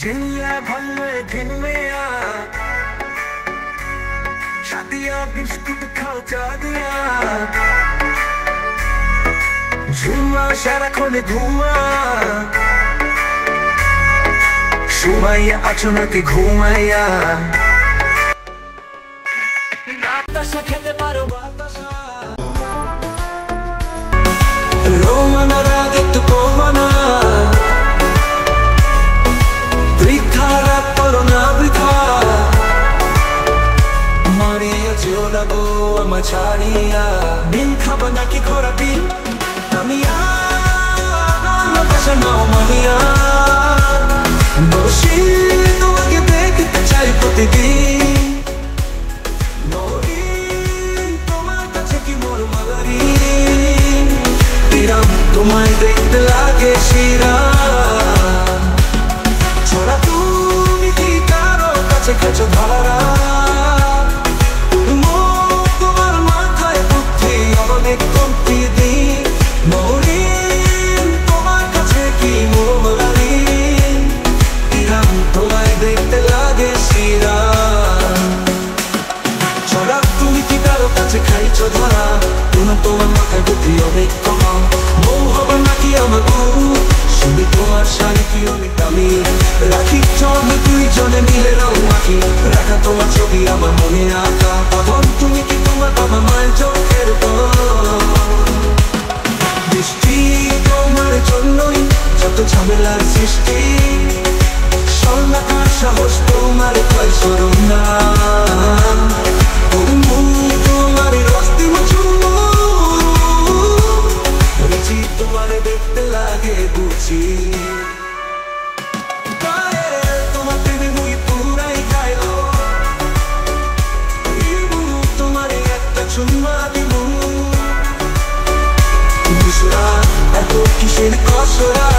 झिल्ला भल्ले घिन्मेया Shadiya biscuit खाचा दिया झुमा সারাক্ষণে ধুমা সুমাইয়া আছো নাকি ঘুমাইয়া বাতাসা খেতে পারো বাতাসা রোমানা রাগ একটু কমানা বৃথা রাগ করো না বৃথা মারিয়া যেও না গো আমার ছাড়িয়া বিন খাবা নাকি খরা বিন আমি ভালোবাসা নাও মানিয়া বসি তোমাকে দেখতে চাই প্রতিদিন তোমার কাছে কি মোর মাগারি তোমায় দেখতে লাগে শিরা ছড়া তুমি কি কারো কাছে খেছো ধরা তোমার মাথায় বুদ্ধি অনেক কমতি দিন মরিন তোমার কাছে কি মোরালি তোমায় দেখতে লাগে শিরা ছড়া তুমি কি কারো কাছে খাইছো ধরা তোমার মাথায় বুদ্ধি অনেক কমা আমার গুরু শুধু তোমার শাড়ি কি অনেক দামি রাখি চল দুইজনে মিলে রং মাখি রাখা তোমার ছবি আমার মনে আঁকা তখন তুমি কি তোমার বাবা মায়ের চোখের বৃষ্টি তোমার জন্যই যত ঝামেলার সৃষ্টি স্বর্ণাকার সাহস তোমার ভয় সরম না তোমার রস্তি তোমারে দেখতে লাগে বুঝি তোমার প্রেমে মুই পুরাই খাইলো তোমারে একটা চুম্মা দিব এত কিসের কসরা